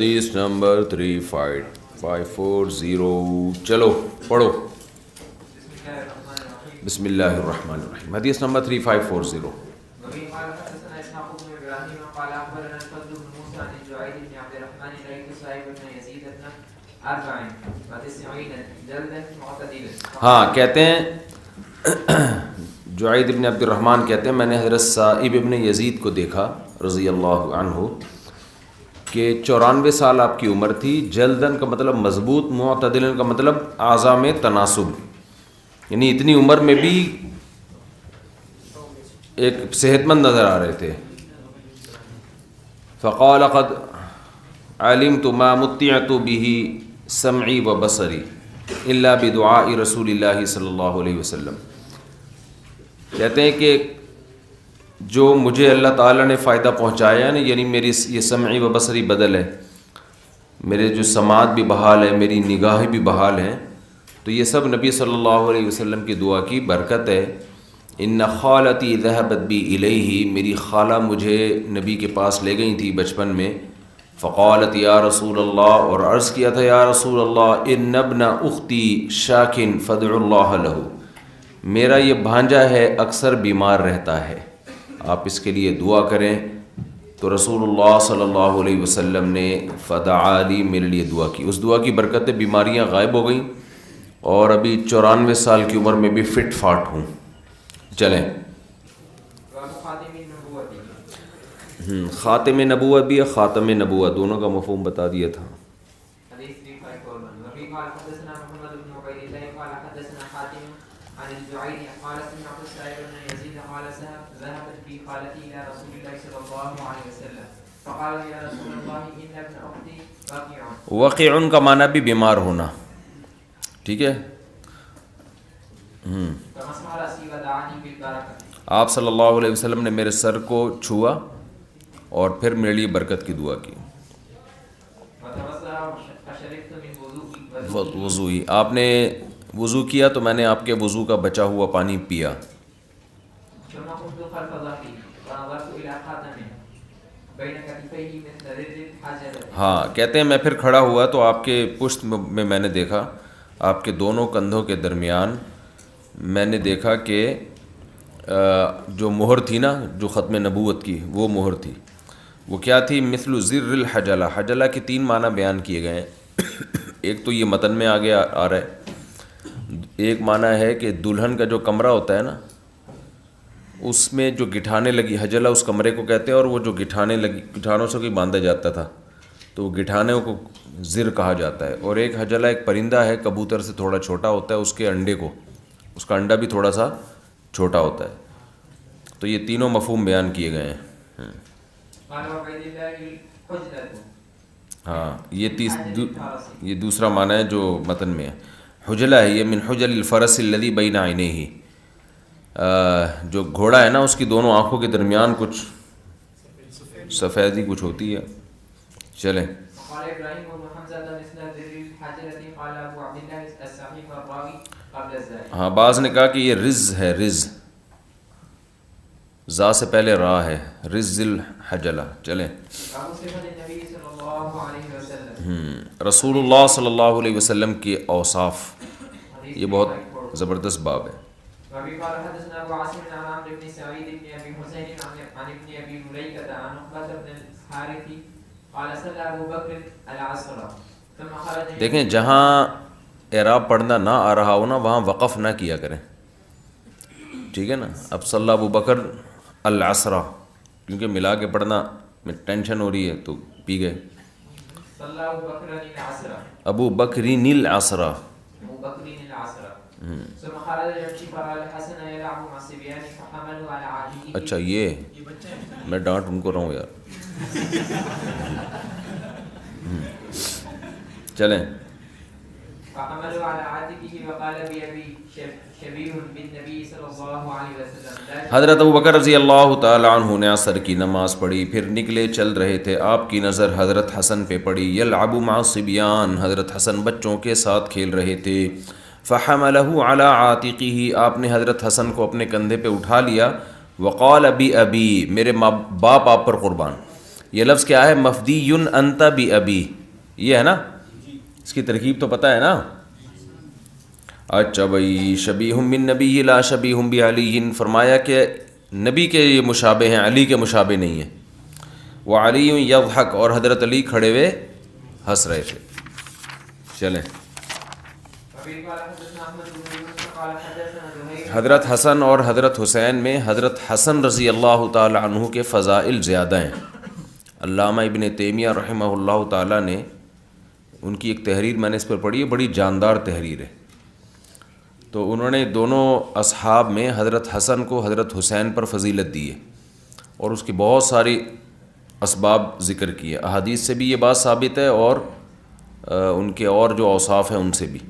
حدیث نمبر 35540. چلو پڑھو. بسم اللہ الرحمن الرحیم. حدیث نمبر 3540. ہاں کہتے ہیں جعید ابن عبد الرحمن کہتے ہیں میں نے حضرت صائب ابن یزید کو دیکھا رضی اللہ عنہ کہ 94 سال آپ کی عمر تھی. جلدن کا مطلب مضبوط، معتدلن کا مطلب اعضاء میں تناسب، یعنی اتنی عمر میں بھی ایک صحت مند نظر آ رہے تھے. فقال قد علمت ما متعت به سمعی و بصری الا بدعاء رسول اللہ صلی اللہ علیہ وسلم. کہتے ہیں کہ جو مجھے اللہ تعالیٰ نے فائدہ پہنچایا نا، یعنی میری یہ سمعی و بصری بدل ہے، میرے جو سماعت بھی بحال ہے، میری نگاہیں بھی بحال ہیں، تو یہ سب نبی صلی اللہ علیہ وسلم کی دعا کی برکت ہے. ان خالتی ذہبت بی الیہ، میری خالہ مجھے نبی کے پاس لے گئی تھی بچپن میں. فقالت یا رسول اللہ، اور عرض کیا تھا یا رسول اللہ ان ابن اختی شاکن فادعوا اللہ لہ، میرا یہ بھانجا ہے اکثر بیمار رہتا ہے، آپ اس کے لیے دعا کریں. تو رسول اللہ صلی اللہ علیہ وسلم نے فدعا لی، میرے لیے دعا کی. اس دعا کی برکت بیماریاں غائب ہو گئیں اور ابھی 94 سال کی عمر میں بھی فٹ فاٹ ہوں. چلیں خاتم نبوت بھی ہے، خاتم نبوت دونوں کا مفہوم بتا دیا تھا. وقع کا معنی بھی بیمار ہونا، ٹھیک ہے. آپ صلی اللہ علیہ وسلم نے میرے سر کو چھوا اور پھر میرے لیے برکت کی دعا کی. وضوئی، آپ نے وضو کیا تو میں نے آپ کے وضو کا بچا ہوا پانی پیا. ہاں کہتے ہیں میں پھر کھڑا ہوا تو آپ کے پشت میں نے دیکھا، آپ کے دونوں کندھوں کے درمیان میں نے دیکھا کہ جو مہر تھی نا، جو ختم نبوت کی وہ مہر تھی. وہ کیا تھی؟ مثل زر الحجلہ. حجلہ کے 3 معنی بیان کیے گئے ہیں. ایک تو یہ متن میں آگے آ رہا ہے، ایک معنی ہے کہ دلہن کا جو کمرہ ہوتا ہے نا، اس میں جو گٹھانے لگی، حجلہ اس کمرے کو کہتے ہیں، اور وہ جو گٹھانے لگی، گٹھانوں سے کوئی باندھا جاتا تھا تو وہ گٹھانوں کو زر کہا جاتا ہے. اور ایک حجلہ ایک پرندہ ہے، کبوتر سے تھوڑا چھوٹا ہوتا ہے، اس کے انڈے کو، اس کا انڈا بھی تھوڑا سا چھوٹا ہوتا ہے. تو یہ تینوں مفہوم بیان کیے گئے ہیں. ہاں یہ دوسرا معنی ہے جو متن میں ہے. حجلہ ہے یہ، من حجل الفرس الذی بین عینیہ، جو گھوڑا ہے نا اس کی دونوں آنکھوں کے درمیان کچھ سفیدی کچھ ہوتی ہے. چلیں ہاں بعض نے کہا کہ یہ رز ہے، رز زا سے پہلے را ہے، رز الحجلہ. چلیں رسول اللہ صلی اللہ علیہ وسلم کے اوصاف، یہ بہت زبردست باب ہے. دیکھیں جہاں اعراب پڑھنا نہ آ رہا ہو نا، وہاں وقف نہ کیا کریں، ٹھیک ہے نا. اب صلی ابو بکر العصرہ، کیونکہ ملا کے پڑھنا میں ٹینشن ہو رہی ہے تو پی گئے. ابو بکرین العصرہ. اچھا یہ میں ڈانٹ ان کو رہا ہوں یار. چلیں حضرت ابو بکر رضی اللہ تعالی عنہ نے عصر کی نماز پڑھی، پھر نکلے چل رہے تھے. آپ کی نظر حضرت حسن پہ پڑی. یلعب مع الصبیان، حضرت حسن بچوں کے ساتھ کھیل رہے تھے. فحملہ علی عاتقہ، آپ نے حضرت حسن کو اپنے کندھے پہ اٹھا لیا. وقال ابی ابی، میرے باپ آپ پر قربان. یہ لفظ کیا ہے؟ مفدی انت بابی، یہ ہے نا، اس کی ترکیب تو پتہ ہے نا. اچھا بھائی، شبیہ من نبی لا شبیہ بعلی، فرمایا کہ نبی کے یہ مشابہ ہیں، علی کے مشابہ نہیں ہیں. وعلی یضحک، اور حضرت علی کھڑے ہوئے ہنس رہے تھے. چلیں، حضرت حسن اور حضرت حسین میں حضرت حسن رضی اللہ تعالی عنہ کے فضائل زیادہ ہیں. علامہ ابن تیمیہ رحمہ اللہ تعالیٰ نے ان کی ایک تحریر میں نے اس پر پڑھی ہے، بڑی جاندار تحریر ہے. تو انہوں نے دونوں اصحاب میں حضرت حسن کو حضرت حسین پر فضیلت دی ہے، اور اس کی بہت ساری اسباب ذکر کیے. احادیث سے بھی یہ بات ثابت ہے، اور ان کے اور جو اوصاف ہیں ان سے بھی.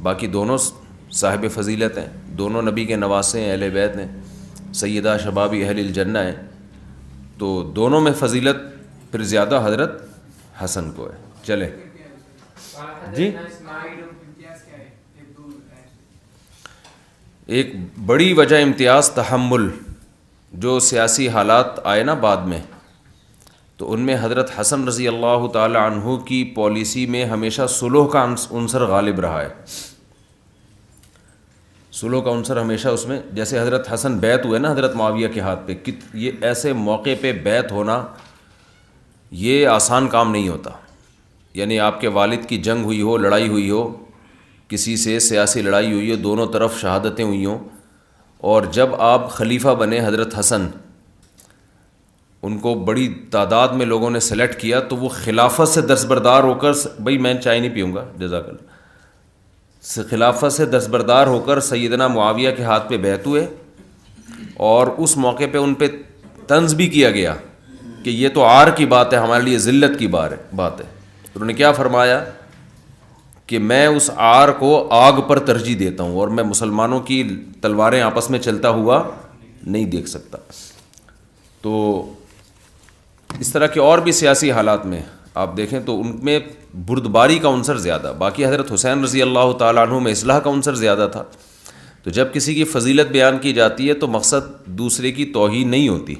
باقی دونوں صاحب فضیلت ہیں، دونوں نبی کے نواسے ہیں، اہل بیت ہیں، سیدہ شباب اہل الجنہ ہیں. تو دونوں میں فضیلت پھر زیادہ حضرت حسن کو ہے. چلیں جی، ایک بڑی وجہ امتیاز تحمل، جو سیاسی حالات آئے نا بعد میں، تو ان میں حضرت حسن رضی اللہ تعالی عنہ کی پالیسی میں ہمیشہ صلح کا عنصر غالب رہا ہے. صلح کا عنصر ہمیشہ اس میں، جیسے حضرت حسن بیعت ہوئے نا حضرت معاویہ کے ہاتھ پہ، یہ ایسے موقع پہ بیعت ہونا یہ آسان کام نہیں ہوتا. یعنی آپ کے والد کی جنگ ہوئی ہو، لڑائی ہوئی ہو، کسی سے سیاسی لڑائی ہوئی ہو، دونوں طرف شہادتیں ہوئی ہوں، اور جب آپ خلیفہ بنے حضرت حسن، ان کو بڑی تعداد میں لوگوں نے سلیکٹ کیا، تو وہ خلافت سے دستبردار ہو کر، بھائی میں چائے نہیں پیوں گا جزاک اللہ، خلافت سے دستبردار ہو کر سیدنا معاویہ کے ہاتھ پہ بیعت ہوئے. اور اس موقع پہ ان پہ طنز بھی کیا گیا کہ یہ تو عار کی بات ہے، ہمارے لیے ذلت کی بات ہے. انہوں نے کیا فرمایا کہ میں اس عار کو آگ پر ترجیح دیتا ہوں، اور میں مسلمانوں کی تلواریں آپس میں چلتا ہوا نہیں دیکھ سکتا. تو اس طرح کے اور بھی سیاسی حالات میں آپ دیکھیں تو ان میں بردباری کا عنصر زیادہ. باقی حضرت حسین رضی اللہ تعالیٰ عنہ میں اصلاح کا عنصر زیادہ تھا. تو جب کسی کی فضیلت بیان کی جاتی ہے تو مقصد دوسرے کی توہین نہیں ہوتی.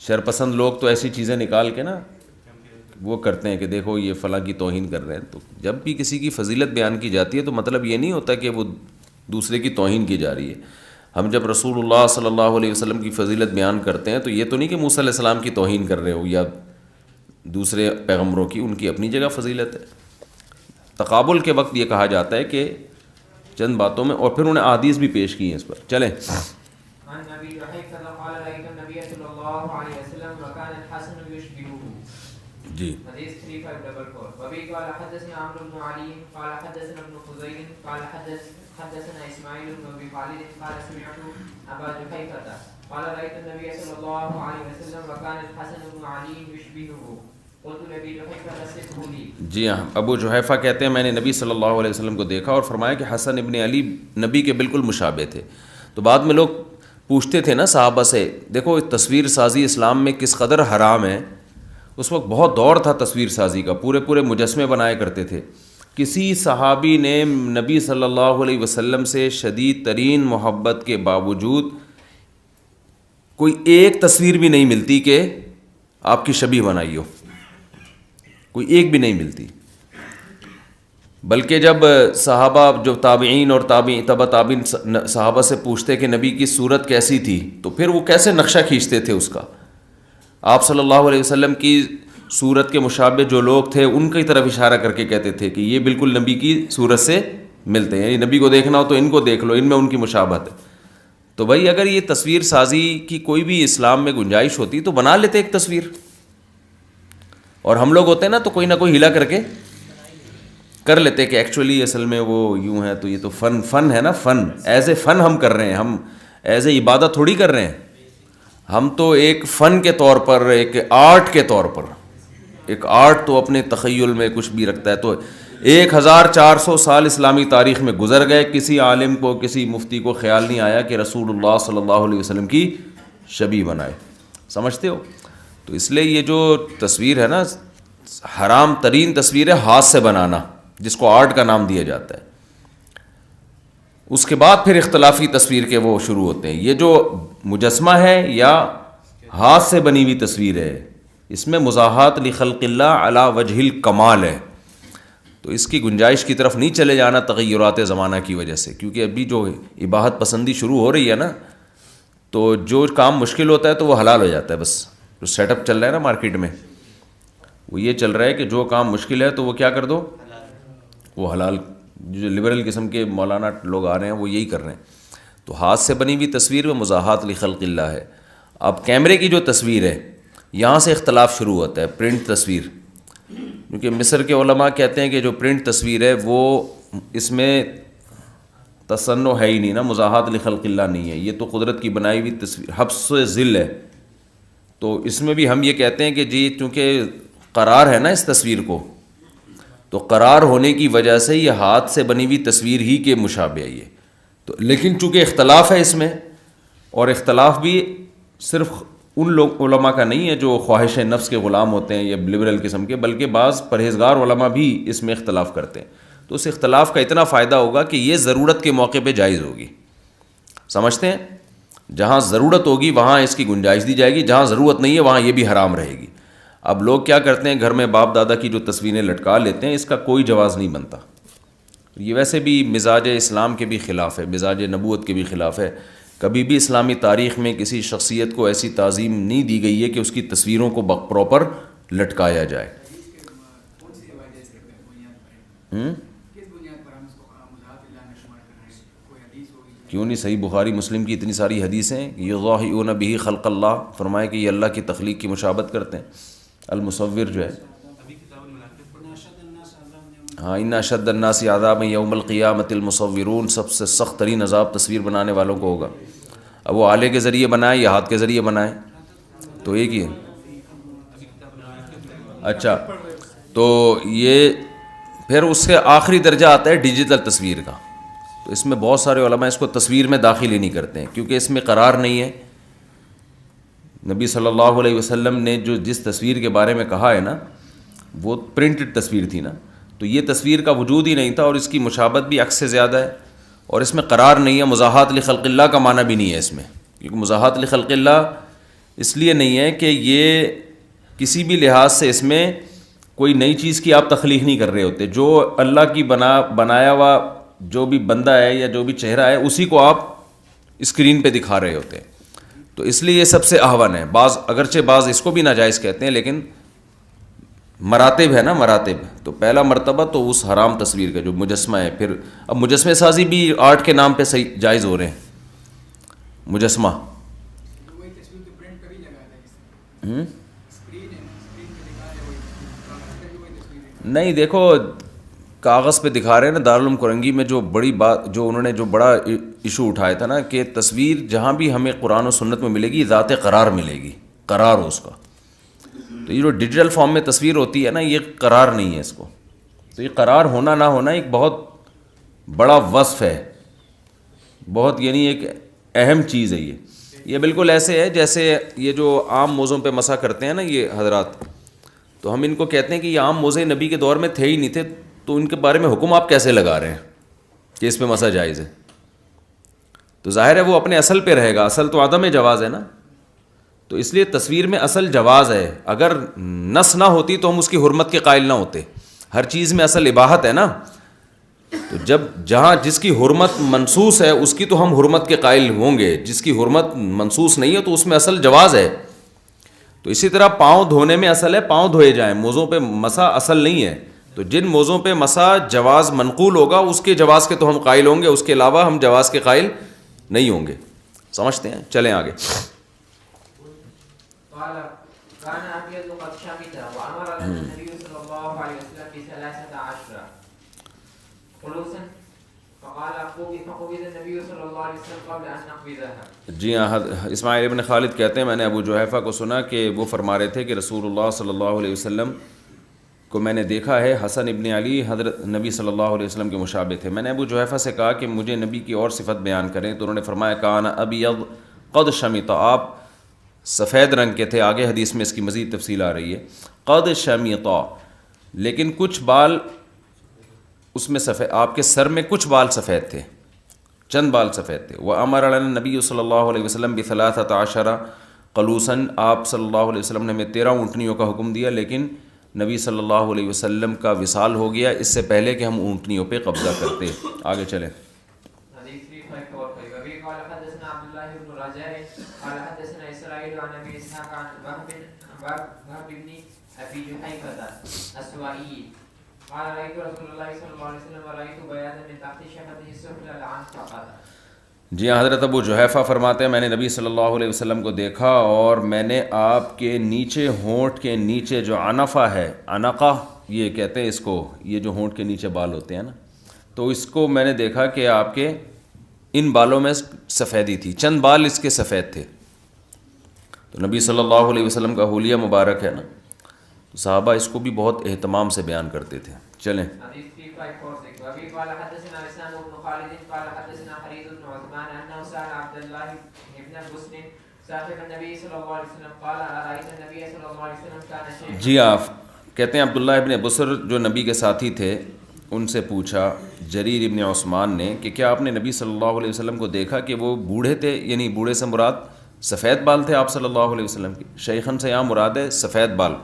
شرپسند لوگ تو ایسی چیزیں نکال کے نا وہ کرتے ہیں کہ دیکھو یہ فلاں کی توہین کر رہے ہیں. تو جب بھی کسی کی فضیلت بیان کی جاتی ہے تو مطلب یہ نہیں ہوتا کہ وہ دوسرے کی توہین کی جا رہی ہے. ہم جب رسول اللہ صلی اللہ علیہ وسلم کی فضیلت بیان کرتے ہیں تو یہ تو نہیں کہ موسیٰ علیہ السلام کی توہین کر رہے ہو یا دوسرے پیغمبروں کی، ان کی اپنی جگہ فضیلت ہے. تقابل کے وقت یہ کہا جاتا ہے کہ چند باتوں میں، اور پھر انہیں احادیث بھی پیش کی ہیں اس پر. چلیں جی. حدیث 3544 وبه قال حدثنا عمرو بن علي قال حدثنا ابن خزيم قال حدثنا اسماعيل بن ابي خالد قال سمعت ابا جحيفة قال رايت النبي صلى الله عليه وسلم وكان الحسن بن علي يشبهه قلت لابي جحيفة صفه لي. جی ہاں، ابو جحیفہ کہتے ہیں میں نے نبی صلی اللہ علیہ وسلم کو دیکھا اور فرمایا کہ حسن ابن علی نبی کے بالکل مشابہ تھے. تو بعد میں لوگ پوچھتے تھے نا صحابہ سے، دیکھو تصویر سازی اسلام میں کس قدر حرام ہے. اس وقت بہت دور تھا تصویر سازی کا، پورے مجسمے بنایا کرتے تھے. کسی صحابی نے نبی صلی اللہ علیہ وسلم سے شدید ترین محبت کے باوجود کوئی ایک تصویر بھی نہیں ملتی کہ آپ کی شبیہ بنائی ہو، کوئی ایک بھی نہیں ملتی. بلکہ جب صحابہ جو تابعین اور تبع تابعین صحابہ سے پوچھتے کہ نبی کی صورت کیسی تھی، تو پھر وہ کیسے نقشہ کھینچتے تھے اس کا. آپ صلی اللہ علیہ وسلم کی صورت کے مشابہ جو لوگ تھے ان کی طرف اشارہ کر کے کہتے تھے کہ یہ بالکل نبی کی صورت سے ملتے ہیں، یعنی نبی کو دیکھنا ہو تو ان کو دیکھ لو، ان میں ان کی مشابہت ہے. تو بھائی اگر یہ تصویر سازی کی کوئی بھی اسلام میں گنجائش ہوتی تو بنا لیتے ایک تصویر. اور ہم لوگ ہوتے ہیں نا تو کوئی نہ کوئی ہلا کر کے کر لیتے کہ ایکچولی اصل میں وہ یوں ہے. تو یہ تو فن ہے نا، فن ایز اے فن ہم کر رہے ہیں، ہم ایز اے عبادت تھوڑی کر رہے ہیں. ہم تو ایک فن کے طور پر، ایک آرٹ کے طور پر، ایک آرٹ تو اپنے تخیل میں کچھ بھی رکھتا ہے. تو 1400 سال اسلامی تاریخ میں گزر گئے، کسی عالم کو، کسی مفتی کو خیال نہیں آیا کہ رسول اللہ صلی اللہ علیہ وسلم کی شبیہ بنائے. سمجھتے ہو؟ تو اس لیے یہ جو تصویر ہے نا، حرام ترین تصویر ہے ہاتھ سے بنانا، جس کو آرٹ کا نام دیا جاتا ہے. اس کے بعد پھر اختلافی تصویر کے وہ شروع ہوتے ہیں. یہ جو مجسمہ ہے یا ہاتھ سے بنی ہوئی تصویر ہے، اس میں مزاحات لخلق اللہ علی وجہ الکمال ہے، تو اس کی گنجائش کی طرف نہیں چلے جانا تغیرات زمانہ کی وجہ سے، کیونکہ ابھی جو اباحت پسندی شروع ہو رہی ہے نا، تو جو کام مشکل ہوتا ہے تو وہ حلال ہو جاتا ہے. بس جو سیٹ اپ چل رہا ہے نا مارکیٹ میں، وہ یہ چل رہا ہے کہ جو کام مشکل ہے تو وہ کیا کر دو، وہ حلال. جو لبرل قسم کے مولانا لوگ آ رہے ہیں وہ یہی کر رہے ہیں. تو ہاتھ سے بنی ہوئی تصویر میں مزاحات لخلق اللہ ہے. اب کیمرے کی جو تصویر ہے یہاں سے اختلاف شروع ہوتا ہے، پرنٹ تصویر، کیونکہ مصر کے علماء کہتے ہیں کہ جو پرنٹ تصویر ہے وہ اس میں تصنع ہے ہی نہیں نا، مزاحات لخلق اللہ نہیں ہے، یہ تو قدرت کی بنائی ہوئی تصویر، حبس ذل ہے. تو اس میں بھی ہم یہ کہتے ہیں کہ جی چونکہ قرار ہے نا اس تصویر کو، تو قرار ہونے کی وجہ سے یہ ہاتھ سے بنی ہوئی تصویر ہی کے مشابہ ہے یہ. تو لیکن چونکہ اختلاف ہے اس میں، اور اختلاف بھی صرف ان لوگ علماء کا نہیں ہے جو خواہش نفس کے غلام ہوتے ہیں یا لبرل قسم کے، بلکہ بعض پرہیزگار علماء بھی اس میں اختلاف کرتے ہیں. تو اس اختلاف کا اتنا فائدہ ہوگا کہ یہ ضرورت کے موقع پہ جائز ہوگی. سمجھتے ہیں؟ جہاں ضرورت ہوگی وہاں اس کی گنجائش دی جائے گی، جہاں ضرورت نہیں ہے وہاں یہ بھی حرام رہے گی. اب لوگ کیا کرتے ہیں، گھر میں باپ دادا کی جو تصویریں لٹکا لیتے ہیں، اس کا کوئی جواز نہیں بنتا. یہ ویسے بھی مزاج اسلام کے بھی خلاف ہے، مزاج نبوت کے بھی خلاف ہے. کبھی بھی اسلامی تاریخ میں کسی شخصیت کو ایسی تعظیم نہیں دی گئی ہے کہ اس کی تصویروں کو پراپر لٹکایا جائے. کیوں نہیں؟ صحیح بخاری مسلم کی اتنی ساری حدیثیں، یضاہئون بہ خلق اللہ، فرمایا کہ یہ اللہ کی تخلیق کی مشابہت کرتے ہیں. المصور جو ہے، ہاں، ان اشد الناس عذابا یوم القیامۃ المصورون، سب سے سخت ترین عذاب تصویر بنانے والوں کو ہوگا. اب وہ آلے کے ذریعے بنائیں یا ہاتھ کے ذریعے بنائیں تو ایک ہی ہے. اچھا، تو یہ پھر اس سے آخری درجہ آتا ہے ڈیجیٹل تصویر کا. تو اس میں بہت سارے علماء اس کو تصویر میں داخل ہی نہیں کرتے ہیں، کیونکہ اس میں قرار نہیں ہے. نبی صلی اللہ علیہ وسلم نے جو جس تصویر کے بارے میں کہا ہے نا، وہ پرنٹڈ تصویر تھی نا، تو یہ تصویر کا وجود ہی نہیں تھا، اور اس کی مشابہت بھی عکس سے زیادہ ہے، اور اس میں قرار نہیں ہے. مزاحات لخلق اللہ کا معنی بھی نہیں ہے اس میں، کیونکہ مزاحات لخلق اللہ اس لیے نہیں ہے کہ یہ کسی بھی لحاظ سے اس میں کوئی نئی چیز کی آپ تخلیق نہیں کر رہے ہوتے. جو اللہ کی بنایا ہوا جو بھی بندہ ہے یا جو بھی چہرہ ہے اسی کو آپ اسکرین پہ دکھا رہے ہوتے ہیں. تو اس لیے یہ سب سے احون ہے. بعض اگرچہ بعض اس کو بھی ناجائز کہتے ہیں، لیکن مراتب ہے نا، مراتب. تو پہلا مرتبہ تو اس حرام تصویر کا جو مجسمہ ہے. پھر اب مجسمہ سازی بھی آرٹ کے نام پہ صحیح جائز ہو رہے ہیں. مجسمہ نہیں، دیکھو کاغذ پہ دکھا رہے ہیں نا. دارالعلوم کرنگی میں جو بڑی بات، جو انہوں نے جو بڑا ایشو اٹھایا تھا نا، کہ تصویر جہاں بھی ہمیں قرآن و سنت میں ملے گی ذات قرار ملے گی، قرار ہو اس کا. تو یہ جو ڈیجیٹل فارم میں تصویر ہوتی ہے نا، یہ قرار نہیں ہے اس کو. تو یہ قرار ہونا نہ ہونا ایک بہت بڑا وصف ہے، بہت یعنی ایک اہم چیز ہے. یہ بالکل ایسے ہے جیسے یہ جو عام موزوں پہ مسح کرتے ہیں نا یہ حضرات، تو ہم ان کو کہتے ہیں کہ یہ عام موزے نبی کے دور میں تھے ہی نہیں تھے، تو ان کے بارے میں حکم آپ کیسے لگا رہے ہیں کہ اس پہ مسح جائز ہے؟ تو ظاہر ہے وہ اپنے اصل پہ رہے گا، اصل تو عدم جواز ہے نا. تو اس لیے تصویر میں اصل جواز ہے. اگر نص نہ ہوتی تو ہم اس کی حرمت کے قائل نہ ہوتے. ہر چیز میں اصل اباحت ہے نا. تو جب جہاں جس کی حرمت منصوص ہے اس کی تو ہم حرمت کے قائل ہوں گے، جس کی حرمت منصوص نہیں ہے تو اس میں اصل جواز ہے. تو اسی طرح پاؤں دھونے میں اصل ہے پاؤں دھوئے جائیں، موزوں پہ مسح اصل نہیں ہے. تو جن موزوں پہ مسح جواز منقول ہوگا اس کے جواز کے تو ہم قائل ہوں گے، اس کے علاوہ ہم جواز کے قائل نہیں ہوں گے. سمجھتے ہیں؟ چلیں آگے. كان أبيض قد شمت وأمر النبي صلى الله عليه وسلم ب13 خلوصا فقال فقبض النبي صلى الله عليه وسلم قبل أن نقبضها. جی ہاں، اسماعیل ابن خالد کہتے ہیں میں نے ابو جحیفہ کو سنا کہ وہ فرما رہے تھے کہ رسول اللہ صلی اللہ علیہ وسلم کو میں نے دیکھا ہے. حسن ابن علی حضرت نبی صلی اللہ علیہ وسلم کے مشابہ تھے. میں نے ابو جحیفہ سے کہا کہ مجھے نبی کی اور صفت بیان کریں، تو انہوں نے فرمایا کان ابیض قد شمت، آپ سفید رنگ کے تھے. آگے حدیث میں اس کی مزید تفصیل آ رہی ہے. قد شمطا، لیکن کچھ بال اس میں سفید، آپ کے سر میں کچھ بال سفید تھے، چند بال سفید تھے. وَأَمَرَ لَنَا النَّبِيُّ صلی اللہ علیہ وسلم ب13، قلوسن، آپ صلی اللہ علیہ وسلم نے ہمیں 13 اونٹنیوں کا حکم دیا، لیکن نبی صلی اللہ علیہ وسلم کا وصال ہو گیا اس سے پہلے کہ ہم اونٹنیوں پہ قبضہ کرتے۔ آگے چلیں۔ حدیث 354 وبی قال حدثنا عبد الله بن رجاء قال حدثنا اسرائيل عن ابي اسحاق عن وهب بن ابي جحيفة السوائي قال رأيت رسول الله صلى الله عليه وسلم ورأيت بياضا من تحت شفته السفلى لعنقبة۔ جی ہاں، حضرت ابو جحیفہ فرماتے ہیں میں نے نبی صلی اللہ علیہ وسلم کو دیکھا اور میں نے آپ کے نیچے ہونٹ کے نیچے جو عنفہ ہے، عنقہ یہ کہتے ہیں اس کو، یہ جو ہونٹ کے نیچے بال ہوتے ہیں نا، تو اس کو میں نے دیکھا کہ آپ کے ان بالوں میں سفیدی تھی، چند بال اس کے سفید تھے۔ تو نبی صلی اللہ علیہ وسلم کا حلیہ مبارک ہے نا، تو صحابہ اس کو بھی بہت اہتمام سے بیان کرتے تھے۔ چلیں۔ حدیث 3546 وبی قال حدثنا اسحاق بن خالد قال حدثنا حريث بن عثمان انه سأل عبد الله بن بسر صاحب النبي صلى الله عليه وسلم قال أرأيت النبي صلى الله عليه وسلم كان شيخا۔ جی آپ کہتے ہیں عبداللہ ابن بسر جو نبی کے ساتھی تھے، ان سے پوچھا جریر ابن عثمان نے کہ کیا آپ نے نبی صلی اللہ علیہ وسلم کو دیکھا کہ وہ بوڑھے تھے، یعنی بوڑھے سے مراد سفید بال تھے آپ صلی اللہ علیہ وسلم کی، شیخن سے یہاں مراد ہے سفید بال۔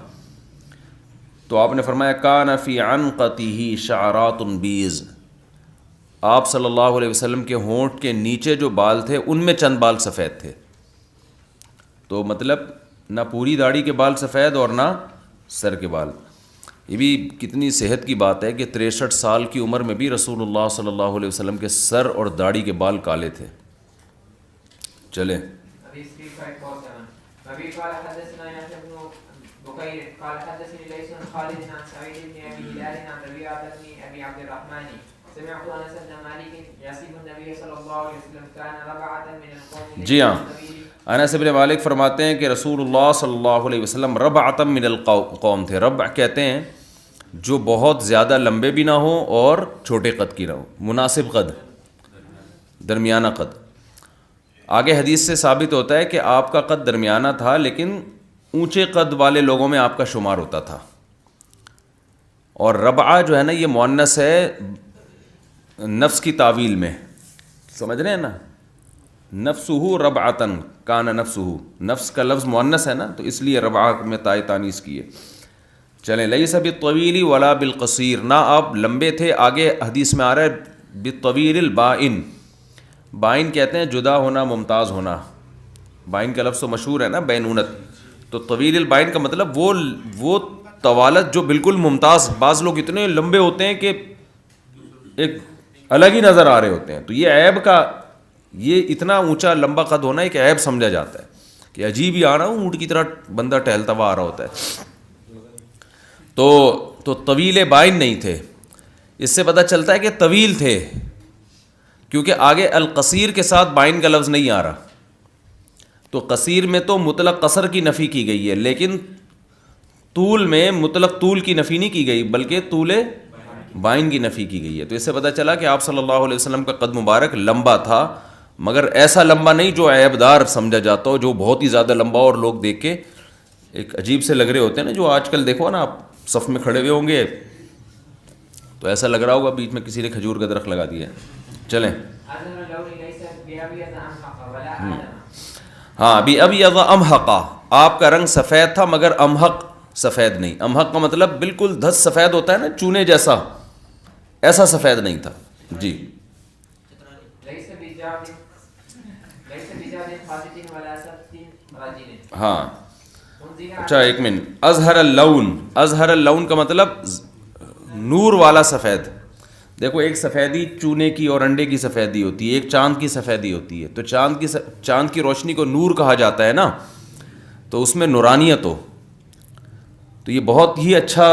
تو آپ نے فرمایا کان فی عنقتہ شعرات بیض، آپ صلی اللہ علیہ وسلم کے ہونٹ کے نیچے جو بال تھے ان میں چند بال سفید تھے۔ تو مطلب نہ پوری داڑھی کے بال سفید اور نہ سر کے بال۔ یہ بھی کتنی صحت کی بات ہے کہ 63 سال کی عمر میں بھی رسول اللہ صلی اللہ علیہ وسلم کے سر اور داڑھی کے بال کالے تھے۔ چلیں۔ حدیث 3547 وبی قال حدثنا يحيى بن بكير قال حدثني ليس عن خالد عن سعيد بن ابي هلال عن ربيعة بن ابي عبد الرحمن سمعت انس بن مالك يصف النبي صلى الله عليه وسلم كان ربعة من القوم۔ جی ہاں، انس بن مالک فرماتے ہیں کہ رسول اللہ صلی اللہ علیہ وسلم ربعۃ من القوم تھے۔ ربع کہتے ہیں جو بہت زیادہ لمبے بھی نہ ہوں اور چھوٹے قد کی نہ ہوں، مناسب قد، درمیانہ قد۔ آگے حدیث سے ثابت ہوتا ہے کہ آپ کا قد درمیانہ تھا، لیکن اونچے قد والے لوگوں میں آپ کا شمار ہوتا تھا۔ اور ربعہ جو ہے نا یہ مؤنث ہے نفس کی تعویل میں، سمجھ رہے ہیں نا، نفسہ ربعتن کان نفسہ، نفس کا لفظ مؤنث ہے نا، تو اس لیے ربعہ میں تائے تانیث کی ہے۔ چلیں، لیس بالطویل ولا بالقصیر، نہ آپ لمبے تھے، آگے حدیث میں آ رہا ہے بالطویل البائن، بائن کہتے ہیں جدا ہونا، ممتاز ہونا، بائن کا لفظ تو مشہور ہے نا، بینونت، تو طویل البائن کا مطلب وہ طوالت جو بالکل ممتاز، بعض لوگ اتنے لمبے ہوتے ہیں کہ ایک الگ ہی نظر آ رہے ہوتے ہیں، تو یہ عیب کا، یہ اتنا اونچا لمبا قد ہونا ایک عیب سمجھا جاتا ہے کہ عجیب ہی آ رہا ہوں، اونٹ کی طرح بندہ ٹہلتا ہوا آ رہا ہوتا ہے۔ تو طویل بائن نہیں تھے، اس سے پتہ چلتا ہے کہ طویل تھے، کیونکہ آگے القصیر کے ساتھ بائن کا لفظ نہیں آ رہا۔ تو قصیر میں تو مطلق قصر کی نفی کی گئی ہے، لیکن طول میں مطلق طول کی نفی نہیں کی گئی، بلکہ طول بائن کی نفی کی گئی ہے۔ تو اس سے پتہ چلا کہ آپ صلی اللہ علیہ وسلم کا قد مبارک لمبا تھا، مگر ایسا لمبا نہیں جو عیب دار سمجھا جاتا ہو، جو بہت ہی زیادہ لمبا اور لوگ دیکھ کے ایک عجیب سے لگ رہے ہوتے ہیں نا، جو آج کل دیکھو نا آپ صف میں کھڑے ہوئے ہوں گے تو ایسا لگ رہا ہوگا بیچ میں کسی نے کھجور کا درخت لگا دیا ہے۔ چلیں، ہاں ابھی ابیض امحقا، آپ کا رنگ سفید تھا مگر امحق سفید نہیں۔ امحق کا مطلب بالکل دھس سفید ہوتا ہے نا، چونے جیسا، ایسا سفید نہیں تھا۔ جی ہاں اچھا ایک منٹ، اظہر اللون، اظہر اللون کا مطلب نور والا سفید۔ دیکھو ایک سفیدی چونے کی اور انڈے کی سفیدی ہوتی ہے، ایک چاند کی سفیدی ہوتی ہے۔ تو چاند کی روشنی کو نور کہا جاتا ہے نا، تو اس میں نورانیت ہو، تو یہ بہت ہی اچھا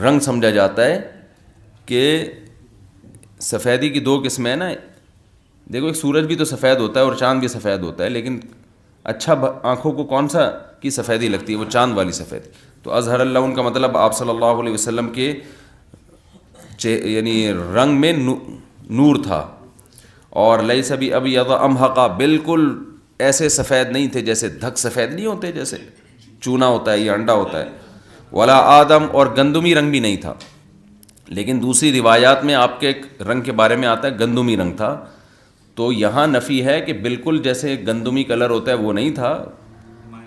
رنگ سمجھا جاتا ہے کہ سفیدی کی دو قسمیں ہیں نا، دیکھو ایک سورج بھی تو سفید ہوتا ہے اور چاند بھی سفید ہوتا ہے، لیکن اچھا آنکھوں کو کون سا کی سفیدی لگتی ہے؟ وہ چاند والی سفیدی۔ تو اظہر اللون کا مطلب آپ صلی اللہ علیہ وسلم کے یعنی رنگ میں نور تھا، اور لیس بابیض امحقا، بالکل ایسے سفید نہیں تھے جیسے دھک سفید نہیں ہوتے، جیسے چونا ہوتا ہے یا انڈا ہوتا ہے، ولا آدم، اور گندمی رنگ بھی نہیں تھا۔ لیکن دوسری روایات میں آپ کے ایک رنگ کے بارے میں آتا ہے گندمی رنگ تھا، تو یہاں نفی ہے کہ بالکل جیسے گندمی کلر ہوتا ہے وہ نہیں تھا،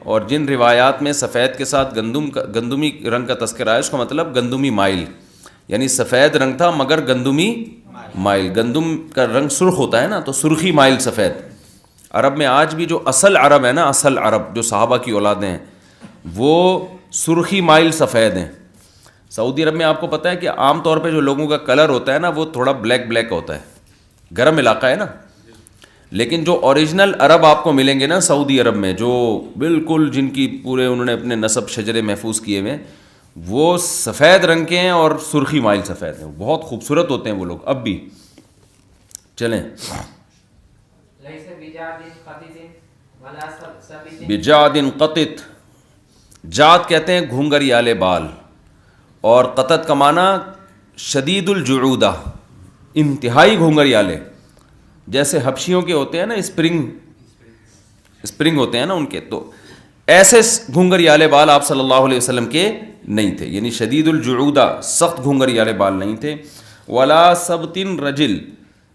اور جن روایات میں سفید کے ساتھ گندمی رنگ کا تذکرہ ہے اس کا مطلب گندمی مائل، یعنی سفید رنگ تھا مگر گندمی مائل. گندم کا رنگ سرخ ہوتا ہے نا، تو سرخی مائل سفید. عرب میں آج بھی جو اصل عرب ہے نا، اصل عرب جو صحابہ کی اولادیں ہیں وہ سرخی مائل سفید ہیں. سعودی عرب میں آپ کو پتہ ہے کہ عام طور پہ جو لوگوں کا کلر ہوتا ہے نا وہ تھوڑا بلیک ہوتا ہے، گرم علاقہ ہے نا. لیکن جو اوریجنل عرب آپ کو ملیں گے نا سعودی عرب میں، جو بالکل جن کی پورے انہوں نے اپنے نسب شجرے محفوظ کیے ہوئے، وہ سفید رنگ کے ہیں اور سرخی مائل سفید ہیں. بہت خوبصورت ہوتے ہیں وہ لوگ اب بھی. چلیں بجاد قطت، جاد کہتے ہیں گھونگریالے بال، اور قطت کا معنی شدید الجعودہ، انتہائی گھونگریالے. جیسے حبشیوں کے ہوتے ہیں نا اسپرنگ ہوتے ہیں نا ان کے، تو ایسے گھونگریالے بال آپ صلی اللہ علیہ وسلم کے نہیں تھے، یعنی شدید الجعودہ سخت گھونگریالے بال نہیں تھے. ولا سبط رجل،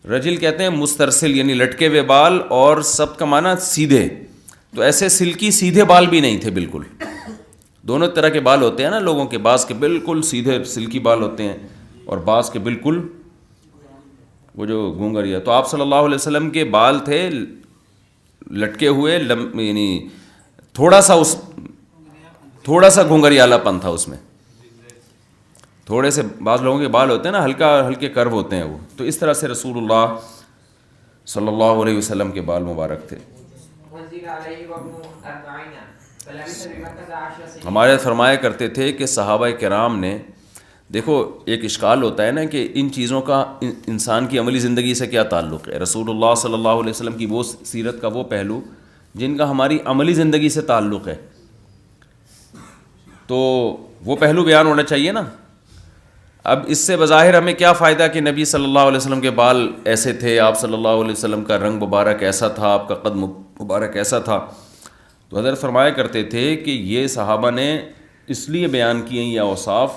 رجل کہتے ہیں مسترسل یعنی لٹکے ہوئے بال، اور سبط کا معنی سیدھے، تو ایسے سلکی سیدھے بال بھی نہیں تھے بالکل. دونوں طرح کے بال ہوتے ہیں نا لوگوں کے، بعض کے بالکل سیدھے سلکی بال ہوتے ہیں اور بعض کے بالکل وہ جو گھونگریا. تو آپ صلی اللہ علیہ وسلم کے بال تھے لٹکے ہوئے، یعنی تھوڑا سا گھونگریالا پن تھا اس میں. تھوڑے سے بعض لوگوں کے بال ہوتے ہیں نا ہلکے کرو ہوتے ہیں وہ، تو اس طرح سے رسول اللہ صلی اللہ علیہ وسلم کے بال مبارک تھے. ہمارے فرمایا کرتے تھے کہ صحابہ کرام نے، دیکھو ایک اشکال ہوتا ہے نا کہ ان چیزوں کا انسان کی عملی زندگی سے کیا تعلق ہے. رسول اللہ صلی اللہ علیہ وسلم کی وہ سیرت کا وہ پہلو جن کا ہماری عملی زندگی سے تعلق ہے، تو وہ پہلو بیان ہونا چاہیے نا. اب اس سے بظاہر ہمیں کیا فائدہ کہ نبی صلی اللہ علیہ وسلم کے بال ایسے تھے، آپ صلی اللہ علیہ وسلم کا رنگ مبارک ایسا تھا، آپ کا قد مبارک ایسا تھا. تو حضرت فرمایا کرتے تھے کہ یہ صحابہ نے اس لیے بیان کیے یہ اوصاف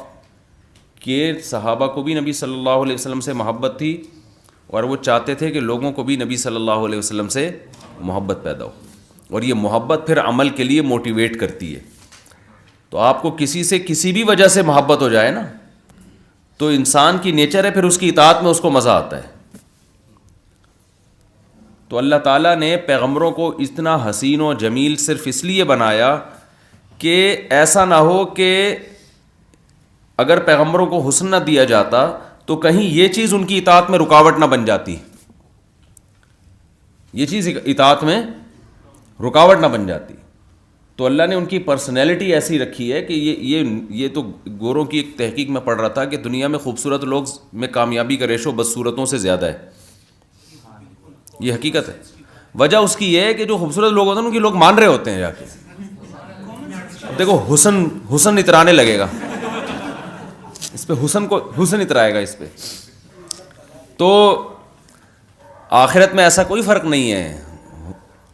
کہ صحابہ کو بھی نبی صلی اللہ علیہ وسلم سے محبت تھی، اور وہ چاہتے تھے کہ لوگوں کو بھی نبی صلی اللہ علیہ وسلم سے محبت پیدا ہو، اور یہ محبت پھر عمل کے لیے موٹیویٹ کرتی ہے. تو آپ کو کسی سے کسی بھی وجہ سے محبت ہو جائے نا، تو انسان کی نیچر ہے پھر اس کی اطاعت میں اس کو مزہ آتا ہے. تو اللہ تعالیٰ نے پیغمبروں کو اتنا حسین و جمیل صرف اس لیے بنایا کہ ایسا نہ ہو کہ اگر پیغمبروں کو حسن نہ دیا جاتا تو کہیں یہ چیز ان کی اطاعت میں رکاوٹ نہ بن جاتی، یہ چیز اطاعت میں رکاوٹ نہ بن جاتی. تو اللہ نے ان کی پرسنالٹی ایسی رکھی ہے کہ یہ تو گوروں کی ایک تحقیق میں پڑھ رہا تھا کہ دنیا میں خوبصورت لوگ میں کامیابی کا ریشو بدصورتوں سے زیادہ ہے. یہ حقیقت ہے. وجہ اس کی یہ ہے کہ جو خوبصورت لوگ ہوتے ہیں ان کی لوگ مان رہے ہوتے ہیں جا کے. دیکھو حسن اترانے لگے گا اس پہ، حسن اترائے گا اس پہ. تو آخرت میں ایسا کوئی فرق نہیں ہے.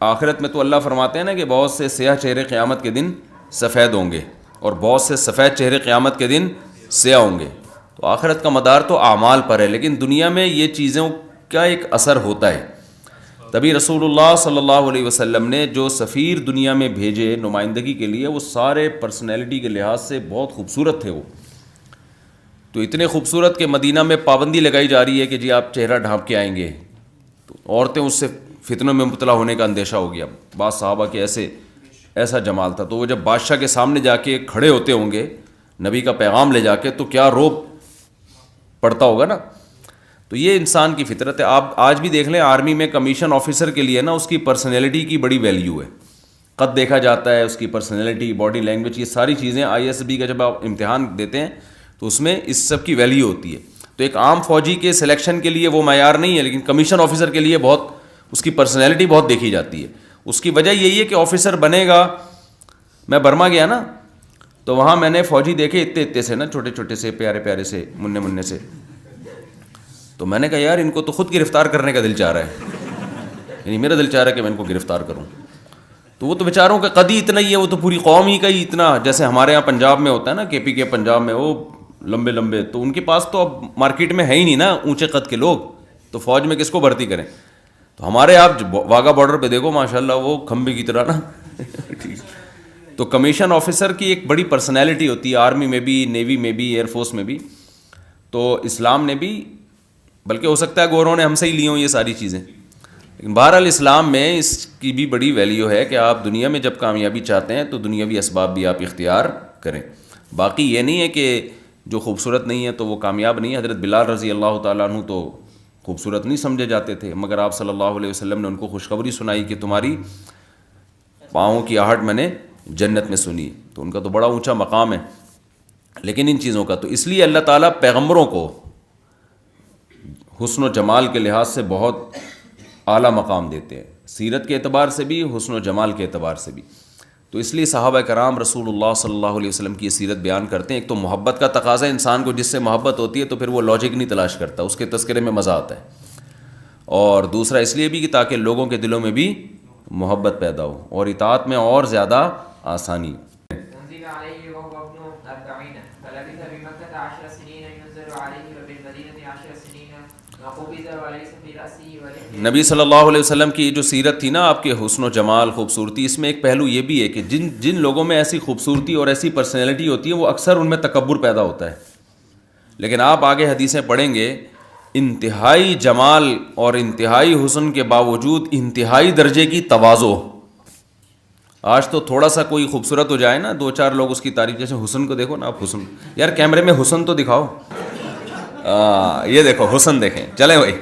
آخرت میں تو اللہ فرماتے ہیں نا کہ بہت سے سیاہ چہرے قیامت کے دن سفید ہوں گے اور بہت سے سفید چہرے قیامت کے دن سیاہ ہوں گے. تو آخرت کا مدار تو اعمال پر ہے، لیکن دنیا میں یہ چیزوں کا ایک اثر ہوتا ہے. تبھی رسول اللہ صلی اللہ علیہ وسلم نے جو سفیر دنیا میں بھیجے نمائندگی کے لیے، وہ سارے پرسنالٹی کے لحاظ سے بہت خوبصورت تھے. وہ تو اتنے خوبصورت کہ مدینہ میں پابندی لگائی جا رہی ہے کہ جی آپ چہرہ ڈھانپ کے آئیں گے. تو عورتیں اس سے فتنوں میں مبتلا ہونے کا اندیشہ ہو گیا. بعض صحابہ کے ایسا جمال تھا. تو وہ جب بادشاہ کے سامنے جا کے کھڑے ہوتے ہوں گے نبی کا پیغام لے جا کے، تو کیا روب پڑتا ہوگا نا. تو یہ انسان کی فطرت ہے. آپ آج بھی دیکھ لیں آرمی میں کمیشن آفیسر کے لیے نا اس کی پرسنالٹی کی بڑی ویلیو ہے. قد دیکھا جاتا ہے، اس کی پرسنالٹی، باڈی لینگویج، یہ ساری چیزیں ISB کا جب آپ امتحان دیتے ہیں تو اس میں اس سب کی ویلیو ہوتی ہے. تو ایک عام فوجی کے سلیکشن کے لیے وہ معیار نہیں ہے، لیکن کمیشن آفیسر کے لیے بہت اس کی پرسنالٹی بہت دیکھی جاتی ہے. اس کی وجہ یہی ہے کہ آفیسر بنے گا. میں برما گیا نا تو وہاں میں نے فوجی دیکھے اتنے سے نا، چھوٹے چھوٹے سے، پیارے پیارے سے، مننے سے. تو میں نے کہا یار ان کو تو خود گرفتار کرنے کا دل چاہ رہا ہے، یعنی میرا دل چاہ رہا ہے کہ میں ان کو گرفتار کروں. تو وہ تو بیچاروں کا قد ہی اتنا ہی ہے، وہ تو پوری قوم ہی کا ہی اتنا، جیسے ہمارے یہاں پنجاب میں ہوتا ہے نا، KP کے پنجاب میں وہ لمبے، تو ان کے پاس تو اب مارکیٹ میں ہے ہی نہیں نا اونچے قد کے لوگ، تو فوج میں کس کو بھرتی کریں. تو ہمارے آپ واگا بارڈر پہ دیکھو ماشاءاللہ وہ کھمبے کی طرح نا تو کمیشن آفیسر کی ایک بڑی پرسنالٹی ہوتی ہے، آرمی میں بھی، نیوی میں بھی، ایئر فورس میں بھی. تو اسلام نے بھی، بلکہ ہو سکتا ہے گوروں نے ہم سے ہی لی ہوں یہ ساری چیزیں، لیکن بہرحال اسلام میں اس کی بھی بڑی ویلیو ہے کہ آپ دنیا میں جب کامیابی چاہتے ہیں تو دنیاوی اسباب بھی آپ اختیار کریں. باقی یہ نہیں ہے کہ جو خوبصورت نہیں ہے تو وہ کامیاب نہیں ہے. حضرت بلال رضی اللہ تعالیٰ عنہ تو خوبصورت نہیں سمجھے جاتے تھے، مگر آپ صلی اللہ علیہ وسلم نے ان کو خوشخبری سنائی کہ تمہاری پاؤں کی آہٹ میں نے جنت میں سنی. تو ان کا تو بڑا اونچا مقام ہے. لیکن ان چیزوں کا تو اس لیے اللہ تعالیٰ پیغمبروں کو حسن و جمال کے لحاظ سے بہت اعلیٰ مقام دیتے ہیں، سیرت کے اعتبار سے بھی، حسن و جمال کے اعتبار سے بھی. تو اس لیے صحابہ کرام رسول اللہ صلی اللہ علیہ وسلم کی یہ سیرت بیان کرتے ہیں. ایک تو محبت کا تقاضا ہے، انسان کو جس سے محبت ہوتی ہے تو پھر وہ لاجک نہیں تلاش کرتا، اس کے تذکرے میں مزہ آتا ہے. اور دوسرا اس لیے بھی کہ تاکہ لوگوں کے دلوں میں بھی محبت پیدا ہو اور اطاعت میں اور زیادہ آسانی. انزل عليه وهو ابن 40 فلبث بمكة 10 سنين ينزل عليه وبالمدينة 10 سنين وقبض وليس في رأسه ولحية. نبی صلی اللہ علیہ وسلم کی جو سیرت تھی نا، آپ کے حسن و جمال، خوبصورتی، اس میں ایک پہلو یہ بھی ہے کہ جن لوگوں میں ایسی خوبصورتی اور ایسی پرسنالٹی ہوتی ہے وہ اکثر ان میں تکبر پیدا ہوتا ہے. لیکن آپ آگے حدیثیں پڑھیں گے، انتہائی جمال اور انتہائی حسن کے باوجود انتہائی درجے کی تواضع. آج تو تھوڑا سا کوئی خوبصورت ہو جائے نا، 2-4 لوگ اس کی تعریف، جیسے حسن کو دیکھو نا آپ، حسن یار کیمرے میں حسن تو دکھاؤ، یہ دیکھو حسن دیکھیں. چلیں بھائی.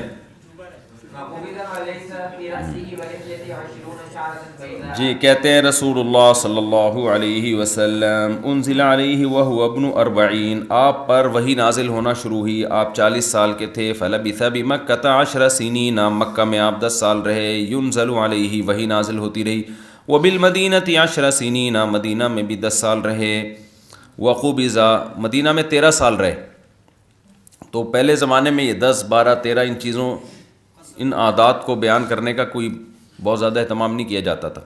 جی کہتے ہیں رسول اللہ صلی اللہ علیہ وسلم انزل علیہ وہو ابن 40، آپ پر وحی نازل ہونا شروع ہوئی، آپ 40 سال کے تھے. فلبث بمکۃ 10 سنین، مکہ میں آپ 10 سال رہے. ینزل علیہ، وحی نازل ہوتی رہی. وبالمدینۃ 10 سنین، مدینہ میں بھی 10 سال رہے. وقبض، مدینہ میں 13 سال رہے. تو پہلے زمانے میں یہ 10، 12، 13 ان چیزوں، ان عادات کو بیان کرنے کا کوئی بہت زیادہ اہتمام نہیں کیا جاتا تھا.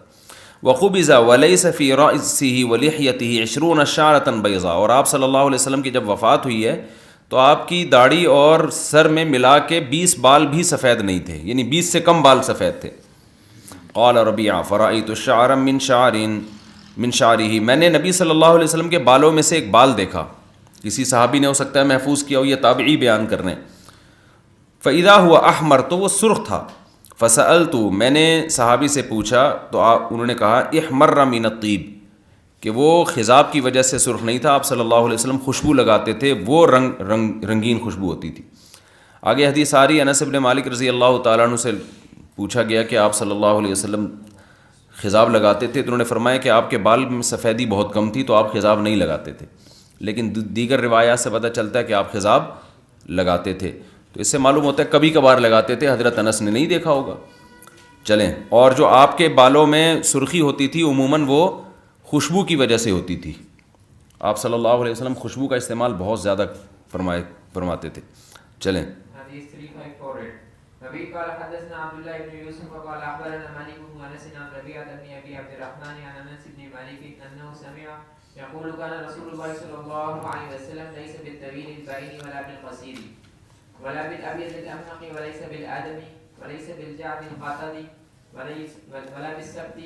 وقبض ولیس فی رأسہ ولحیتہ 20 شعرۃ بیضاء، اور آپ صلی اللہ علیہ وسلم کی جب وفات ہوئی ہے تو آپ کی داڑھی اور سر میں ملا کے 20 بال بھی سفید نہیں تھے، یعنی 20 سے کم بال سفید تھے. قال ربیعہ فرأیت شعرا من شعرہ، میں نے نبی صلی اللہ علیہ وسلم کے بالوں میں سے ایک بال دیکھا. کسی صحابی نے ہو سکتا ہے محفوظ کیا ہو، یہ تابعی بیان کر رہے ہیں. فإذا ہوا احمر، تو وہ سرخ تھا. فسألت، میں نے صحابی سے پوچھا تو انہوں نے کہا احمر من الطیب، کہ وہ خضاب کی وجہ سے سرخ نہیں تھا. آپ صلی اللہ علیہ وسلم خوشبو لگاتے تھے، وہ رنگین خوشبو ہوتی تھی. آگے حدیث آ رہی ہے، انس بن مالک رضی اللہ تعالیٰ عنہ سے پوچھا گیا کہ آپ صلی اللہ علیہ وسلم خضاب لگاتے تھے، تو انہوں نے فرمایا کہ آپ کے بال میں سفیدی بہت کم تھی تو آپ خضاب نہیں لگاتے تھے. لیکن دیگر روایات سے پتہ چلتا ہے کہ آپ خضاب لگاتے تھے. تو اس سے معلوم ہوتا ہے کبھی کبھار لگاتے تھے، حضرت انس نے نہیں دیکھا ہوگا. چلیں، اور جو آپ کے بالوں میں سرخی ہوتی تھی عموماً وہ خوشبو کی وجہ سے ہوتی تھی. آپ صلی اللہ علیہ وسلم خوشبو کا استعمال بہت زیادہ فرماتے تھے. چلیں. حدیث 3548 نبی قال حدثنا عبد الله بن يوسف وقال اخبرنا مالك بن انس عن ربيعة بن ابي عبد الرحمن عن انس بن مالك انه سمع يقول كان رسول الله صلى الله عليه وسلم ليس بالطويل البعين ولا بالقصير ولا بالابيض الامنق وليس بالادم وليس بالجعد القاطد ولا بالسبت.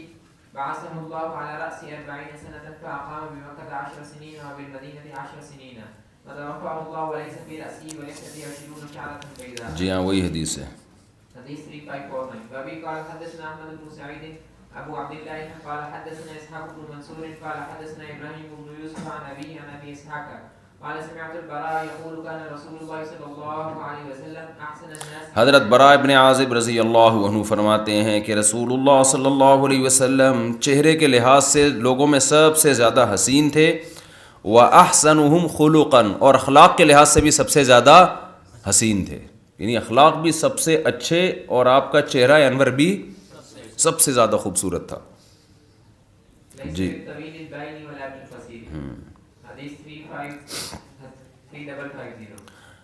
بعثه الله على رأس 40 سنة فأقام بمكة 10 سنين وبالمدينة 10 سنين وتوفاه الله وليس في رأسه وليس في 20 شعرة بيضاء. جی ہاں وہی حدیث ہے. حدیث 3549 وابي قال حدثنا احمد بن سعيد ابو عبد الله قال حدثنا اسحاق بن منصور قال حدثنا ابراهيم بن يوسف عن ابيه عن ابي اسحاق قال سمعت البراء يقول كان رسول الله صلى الله عليه وسلم احسن الناس. حضرت براء ابن عازب رضی اللہ عنہ فرماتے ہیں کہ رسول اللہ صلی اللہ علیہ وسلم چہرے کے لحاظ سے لوگوں میں سب سے زیادہ حسین تھے. وَأَحْسَنُهُمْ خُلُقًا، اور اخلاق کے لحاظ سے بھی سب سے زیادہ حسین تھے، یعنی اخلاق بھی سب سے اچھے اور آپ کا چہرہ انور بھی سب سے زیادہ خوبصورت تھا. جی حدیث 3550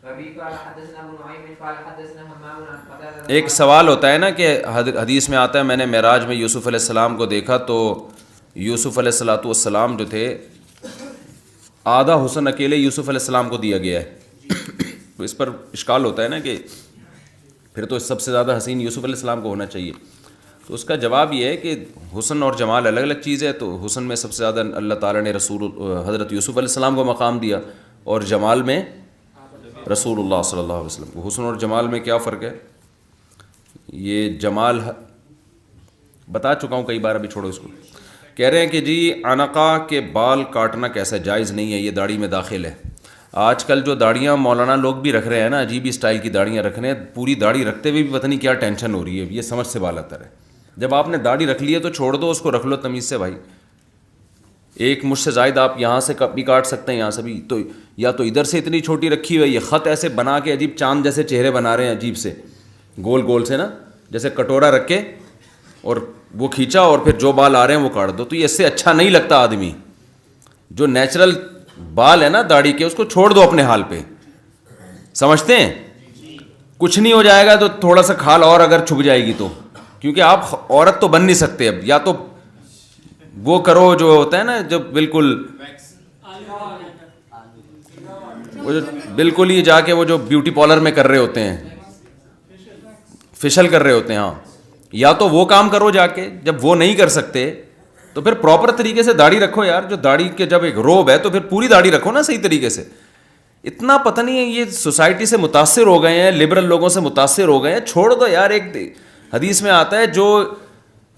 وابي قال حدثنا ابو نعيم قال حدثنا همام عن قتادة. ایک سوال ہوتا ہے نا کہ حدیث میں آتا ہے میں نے معراج میں یوسف علیہ السلام کو دیکھا، تو یوسف علیہ السلام جو تھے آدھا حسن اکیلے یوسف علیہ السلام کو دیا گیا ہے. تو اس پر اشکال ہوتا ہے نا کہ پھر تو سب سے زیادہ حسین یوسف علیہ السلام کو ہونا چاہیے. تو اس کا جواب یہ ہے کہ حسن اور جمال الگ الگ چیز ہے. تو حسن میں سب سے زیادہ اللہ تعالیٰ نے حضرت یوسف علیہ السلام کو مقام دیا, اور جمال میں رسول اللہ صلی اللہ علیہ وسلم کو. حسن اور جمال میں کیا فرق ہے؟ یہ جمال بتا چکا ہوں کئی بار, ابھی چھوڑو اس کو. کہہ رہے ہیں کہ جی عنقا کے بال کاٹنا کیسا جائز نہیں ہے, یہ داڑھی میں داخل ہے. آج کل جو داڑیاں مولانا لوگ بھی رکھ رہے ہیں نا, عجیب اسٹائل کی داڑیاں رکھ رہے ہیں, پوری داڑھی رکھتے ہوئے بھی پتہ نہیں کیا ٹینشن ہو رہی ہے. یہ سمجھ سے بالاتر ہے. جب آپ نے داڑھی رکھ لی ہے تو چھوڑ دو اس کو, رکھ لو تمیز سے بھائی. ایک مجھ سے زائد آپ یہاں سے بھی کاٹ سکتے ہیں, یہاں سے بھی. تو یا تو ادھر سے اتنی چھوٹی رکھی ہوئی, یہ خط ایسے بنا کے عجیب چاند جیسے چہرے بنا رہے ہیں عجیب سے, گول گول سے نا, جیسے کٹورا رکھ کے اور وہ کھینچا اور پھر جو بال آ رہے ہیں وہ کاٹ دو. تو یہ اس سے اچھا نہیں لگتا آدمی. جو نیچرل بال ہے نا داڑھی کے, اس کو چھوڑ دو اپنے حال پہ. سمجھتے ہیں؟ کچھ نہیں ہو جائے گا تو تھوڑا سا کھال اور اگر چھپ جائے گی تو, کیونکہ آپ عورت تو بن نہیں سکتے اب. یا تو وہ کرو جو ہوتا ہے نا, جو بالکل وہ جو بالکل ہی جا کے وہ جو بیوٹی پارلر میں کر رہے ہوتے ہیں, فیشل کر رہے ہوتے ہیں. ہاں, یا تو وہ کام کرو جا کے. جب وہ نہیں کر سکتے تو پھر پراپر طریقے سے داڑھی رکھو یار. جو داڑھی کے جب ایک روب ہے تو پھر پوری داڑھی رکھو نا صحیح طریقے سے. اتنا پتہ نہیں ہے, یہ سوسائٹی سے متاثر ہو گئے ہیں, لبرل لوگوں سے متاثر ہو گئے ہیں. چھوڑ دو یار. ایک حدیث میں آتا ہے جو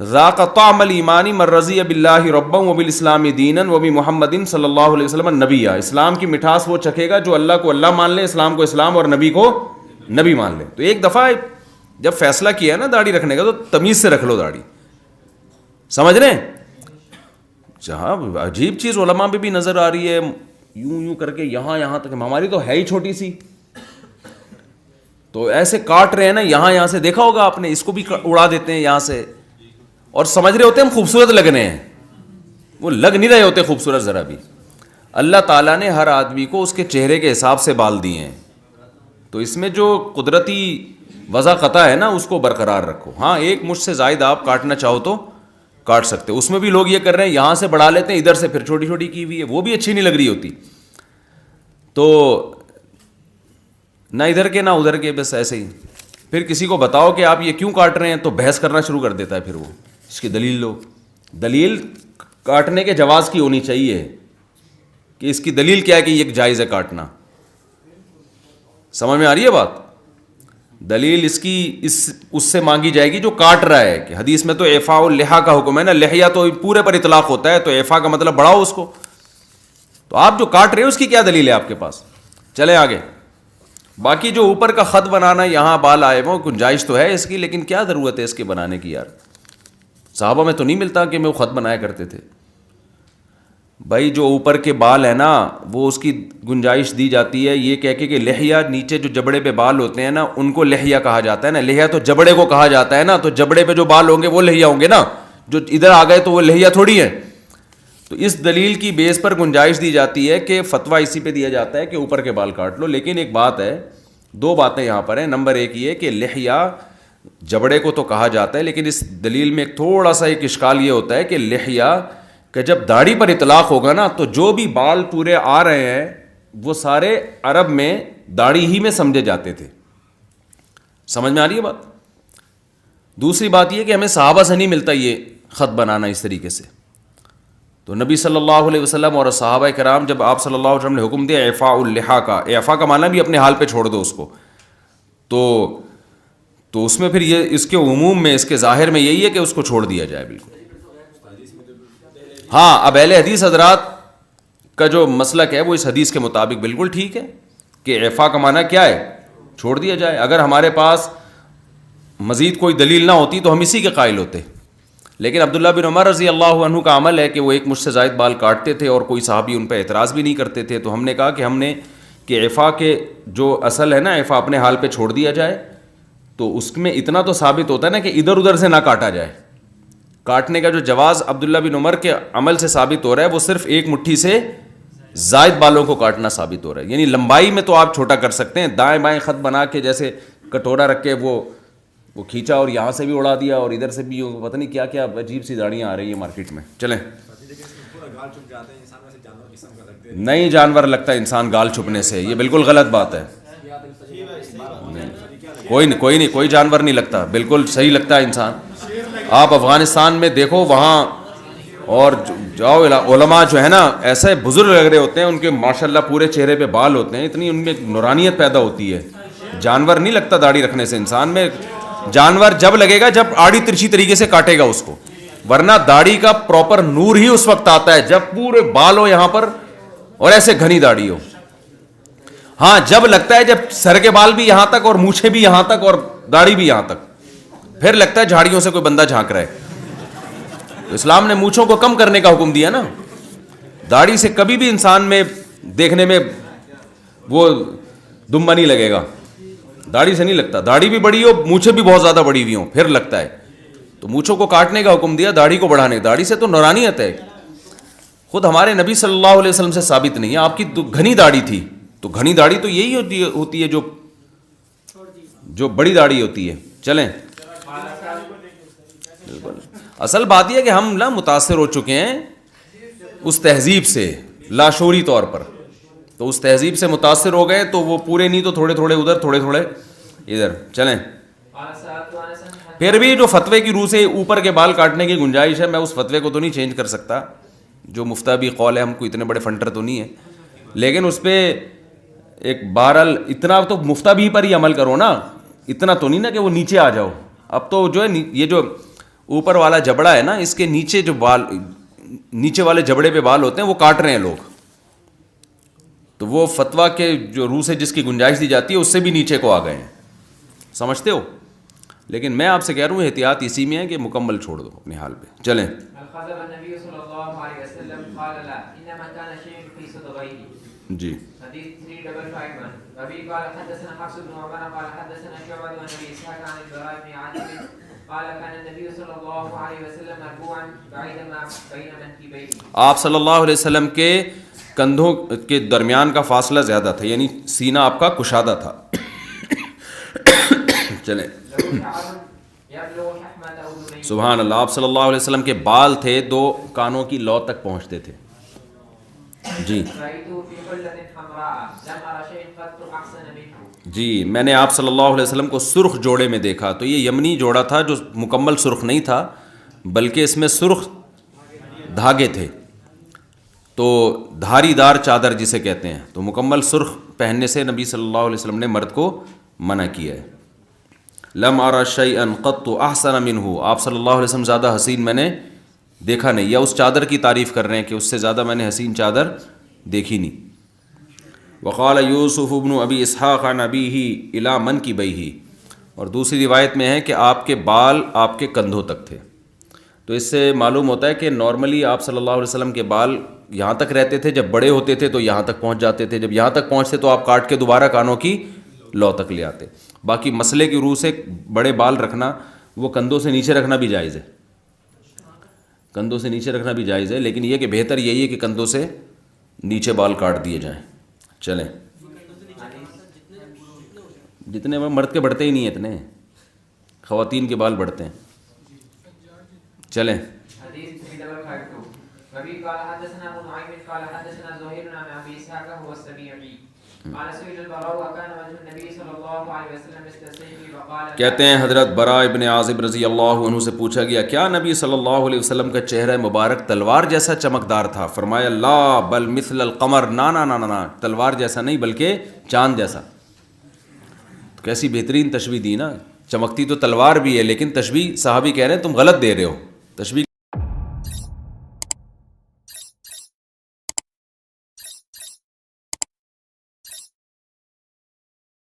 ذاق طعم الایمان من رضی باللہ ربا وبالاسلام دینا وبمحمد صلی اللہ علیہ وسلم نبی. اسلام کی مٹھاس وہ چکھے گا جو اللہ کو اللہ مان لے, اسلام کو اسلام اور نبی کو نبی مان لے. تو ایک دفعہ جب فیصلہ کیا ہے نا داڑھی رکھنے کا, تو تمیز سے رکھ لو داڑھی. سمجھ رہے ہیں؟ جہاں عجیب چیز علماء پہ بھی نظر آ رہی ہے, یوں یوں کر کے یہاں تک. ہماری تو ہے ہی چھوٹی سی, تو ایسے کاٹ رہے ہیں نا یہاں سے. دیکھا ہوگا آپ نے, اس کو بھی اڑا دیتے ہیں یہاں سے, اور سمجھ رہے ہوتے ہیں ہم خوبصورت لگ رہے ہیں. وہ لگ نہیں رہے ہوتے خوبصورت ذرا بھی. اللہ تعالیٰ نے ہر آدمی کو اس کے چہرے کے حساب سے بال دیے ہیں. تو اس میں جو قدرتی وضع قطع ہے نا, اس کو برقرار رکھو. ہاں, ایک مجھ سے زائد آپ کاٹنا چاہو تو کاٹ سکتے. اس میں بھی لوگ یہ کر رہے ہیں, یہاں سے بڑھا لیتے ہیں, ادھر سے پھر چھوٹی چھوٹی کی ہوئی ہے, وہ بھی اچھی نہیں لگ رہی ہوتی. تو نہ ادھر کے نہ ادھر کے, بس ایسے ہی. پھر کسی کو بتاؤ کہ آپ یہ کیوں کاٹ رہے ہیں, تو بحث کرنا شروع کر دیتا ہے. پھر وہ اس کی دلیل لو. دلیل کاٹنے کے جواز کی ہونی چاہیے کہ اس کی دلیل کیا ہے کہ یہ جائز ہے کاٹنا. سمجھ میں آ رہی ہے بات؟ دلیل اس کی اس سے مانگی جائے گی جو کاٹ رہا ہے. کہ حدیث میں تو اعفاء اللحیٰ کا حکم ہے نا, لحیہ تو پورے پر اطلاق ہوتا ہے, تو اعفاء کا مطلب بڑھاؤ اس کو. تو آپ جو کاٹ رہے ہیں اس کی کیا دلیل ہے آپ کے پاس؟ چلیں آگے. باقی جو اوپر کا خط بنانا, یہاں بال آئے وہ گنجائش تو ہے اس کی, لیکن کیا ضرورت ہے اس کے بنانے کی یار؟ صحابہ میں تو نہیں ملتا کہ وہ خط بنایا کرتے تھے. بھائی جو اوپر کے بال ہیں نا, وہ اس کی گنجائش دی جاتی ہے یہ کہہ کے کہ لحیہ, نیچے جو جبڑے پہ بال ہوتے ہیں نا ان کو لحیہ کہا جاتا ہے نا. لحیہ تو جبڑے کو کہا جاتا ہے نا, تو جبڑے پہ جو بال ہوں گے وہ لحیہ ہوں گے نا, جو ادھر آ گئے تو وہ لحیہ تھوڑی ہے. تو اس دلیل کی بیس پر گنجائش دی جاتی ہے کہ فتویٰ اسی پہ دیا جاتا ہے کہ اوپر کے بال کاٹ لو. لیکن ایک بات ہے, دو باتیں یہاں پر ہیں. نمبر ایک یہ کہ لحیہ جبڑے کو تو کہا جاتا ہے, لیکن اس دلیل میں تھوڑا سا ایک اشکال یہ ہوتا ہے کہ لحیہ کہ جب داڑھی پر اطلاق ہوگا نا, تو جو بھی بال پورے آ رہے ہیں وہ سارے عرب میں داڑھی ہی میں سمجھے جاتے تھے. سمجھ میں آ رہی ہے بات؟ دوسری بات یہ کہ ہمیں صحابہ سے نہیں ملتا یہ خط بنانا اس طریقے سے. تو نبی صلی اللہ علیہ وسلم اور صحابہ کرام, جب آپ صلی اللہ علیہ وسلم نے حکم دیا اعفاء اللحیٰ کا, اعفاء کا معنی بھی اپنے حال پہ چھوڑ دو اس کو, تو اس میں پھر یہ اس کے عموم میں, اس کے ظاہر میں یہی ہے کہ اس کو چھوڑ دیا جائے بالکل. ہاں, اب اہل حدیث حضرات کا جو مسلک ہے وہ اس حدیث کے مطابق بالکل ٹھیک ہے کہ اعفاء کا معنی کیا ہے, چھوڑ دیا جائے. اگر ہمارے پاس مزید کوئی دلیل نہ ہوتی تو ہم اسی کے قائل ہوتے. لیکن عبداللہ بن عمر رضی اللہ عنہ کا عمل ہے کہ وہ ایک مجھ سے زائد بال کاٹتے تھے اور کوئی صحابی ان پہ اعتراض بھی نہیں کرتے تھے. تو ہم نے کہا کہ ہم نے کہ اعفاء کے جو اصل ہے نا, اعفاء اپنے حال پہ چھوڑ دیا جائے. تو اس میں اتنا تو ثابت ہوتا ہے نا کہ ادھر ادھر سے نہ کاٹا جائے. کاٹنے کا جو جواز عبداللہ بن عمر کے عمل سے ثابت ہو رہا ہے وہ صرف ایک مٹھی سے زائد بالوں کو کاٹنا ثابت ہو رہا ہے. یعنی لمبائی میں تو آپ چھوٹا کر سکتے ہیں, دائیں بائیں خط بنا کے جیسے کٹورا رکھ کے وہ کھینچا اور یہاں سے بھی اڑا دیا اور ادھر سے بھی, پتہ نہیں کیا کیا عجیب سی داڑیاں آ رہی ہیں مارکیٹ میں. چلیں, نہیں جانور لگتا ہے انسان گال چھپنے سے, یہ بالکل غلط بات ہے. کوئی نہیں, کوئی جانور نہیں لگتا, بالکل صحیح لگتا ہے انسان. آپ افغانستان میں دیکھو وہاں, اور جاؤ علماء جو ہے نا ایسے بزرگ لگ رہے ہوتے ہیں, ان کے ماشاءاللہ پورے چہرے پہ بال ہوتے ہیں, اتنی ان میں نورانیت پیدا ہوتی ہے. جانور نہیں لگتا داڑھی رکھنے سے انسان میں. جانور جب لگے گا جب آڑی ترچھی طریقے سے کاٹے گا اس کو, ورنہ داڑھی کا پراپر نور ہی اس وقت آتا ہے جب پورے بال ہو یہاں پر اور ایسے گھنی داڑھی ہو. ہاں جب لگتا ہے جب سر کے بال بھی یہاں تک اور مونچھیں بھی یہاں تک اور داڑھی بھی یہاں تک, پھر لگتا ہے جھاڑیوں سے کوئی بندہ جھانک رہا ہے. تو اسلام نے مونچھوں کو کم کرنے کا حکم دیا نا. داڑھی سے کبھی بھی انسان میں دیکھنے میں وہ دمبا نہیں لگے گا, داڑھی سے نہیں لگتا. داڑھی بھی بڑی ہو, مونچھیں بھی بہت زیادہ بڑی ہوئی ہوں, پھر لگتا ہے. تو مونچھوں کو کاٹنے کا حکم دیا, داڑھی کو بڑھانے. داڑھی سے تو نورانیت ہے. خود ہمارے نبی صلی اللہ علیہ وسلم سے ثابت نہیں ہے. آپ کی گھنی داڑھی تھی, تو گھنی داڑھی تو یہی ہوتی ہے جو بڑی داڑھی ہوتی ہے. چلیں, بالکل اصل بات یہ ہے کہ ہم نا متاثر ہو چکے ہیں اس تہذیب سے لاشعوری طور پر. تو اس تہذیب سے متاثر ہو گئے تو وہ پورے نہیں تو تھوڑے تھوڑے ادھر, تھوڑے تھوڑے ادھر. چلیں, پھر بھی جو فتوے کی روح سے اوپر کے بال کاٹنے کی گنجائش ہے, میں اس فتوے کو تو نہیں چینج کر سکتا. جو مفتابی قول ہے, ہم کو اتنے بڑے فنٹر تو نہیں ہیں, لیکن اس پہ ایک بہرحال اتنا تو مفتابی پر ہی عمل کرو نا. اتنا تو نہیں نا کہ وہ نیچے آ جاؤ. اب تو جو ہے یہ جو اوپر والا جبڑا ہے نا, اس کے نیچے جو بال, نیچے والے جبڑے پہ بال ہوتے ہیں وہ کاٹ رہے ہیں لوگ. تو وہ فتویٰ کے جو روح سے جس کی گنجائش دی جاتی ہے اس سے بھی نیچے کو آ گئے ہیں, سمجھتے ہو. لیکن میں آپ سے کہہ رہا ہوں احتیاط اسی میں ہے کہ مکمل چھوڑ دو اپنے حال پہ. چلیں, جی حدیث 3551 ابھی قال حدثنا حفص بن عمر قال حدثنا شعبة عن ابي اسحاق عن البراء بن عازب قال كان النبي صلى الله عليه وسلم مرفوعا بعيد ما بين منكبيه. آپ صلی اللہ علیہ وسلم کے کندھوں کے درمیان کا فاصلہ زیادہ تھا, یعنی سینہ آپ کا کشادہ تھا. چلیں, سبحان اللہ. آپ صلی اللہ علیہ وسلم کے بال تھے 2 کانوں کی لو تک پہنچتے تھے. جی جی, میں نے آپ صلی اللہ علیہ وسلم کو سرخ جوڑے میں دیکھا. تو یہ یمنی جوڑا تھا جو مکمل سرخ نہیں تھا, بلکہ اس میں سرخ دھاگے تھے. تو دھاری دار چادر جسے کہتے ہیں, تو مکمل سرخ پہننے سے نبی صلی اللہ علیہ وسلم نے مرد کو منع کیا ہے. لم ارى شيئا قط احسن منه, آپ صلی اللہ علیہ وسلم زیادہ حسین میں نے دیکھا نہیں. یا اس چادر کی تعریف کر رہے ہیں کہ اس سے زیادہ میں نے حسین چادر دیکھی نہیں. وقال یوسف ابن ابی اسحاق عن ابیہ الی منکبیہ, اور دوسری روایت میں ہے کہ آپ کے بال آپ کے کندھوں تک تھے. تو اس سے معلوم ہوتا ہے کہ نارملی آپ صلی اللہ علیہ وسلم کے بال یہاں تک رہتے تھے, جب بڑے ہوتے تھے تو یہاں تک پہنچ جاتے تھے, جب یہاں تک پہنچتے تو آپ کاٹ کے دوبارہ کانوں کی لو تک لے آتے. باقی مسئلے کی روح سے بڑے بال رکھنا وہ کندھوں سے نیچے رکھنا بھی جائز ہے, کندھوں سے نیچے رکھنا بھی جائز ہے, لیکن یہ کہ بہتر یہی ہے کہ کندھوں سے نیچے بال کاٹ دیے جائیں. چلیں, جتنے مرد کے بڑھتے ہی نہیں ہیں اتنے, خواتین کے بال بڑھتے ہیں. چلیں, کہتے ہیں حضرت براء ابن عازب رضی اللہ عنہ سے پوچھا گیا کیا نبی صلی اللہ علیہ وسلم کا چہرہ مبارک تلوار جیسا چمکدار تھا؟ فرمایا لا بل مثل القمر, نا تلوار جیسا نہیں بلکہ چاند جیسا. تو کیسی بہترین تشبیہ دی نا. چمکتی تو تلوار بھی ہے, لیکن تشبیہ صحابی کہہ رہے ہیں تم غلط دے رہے ہو, تشبیہ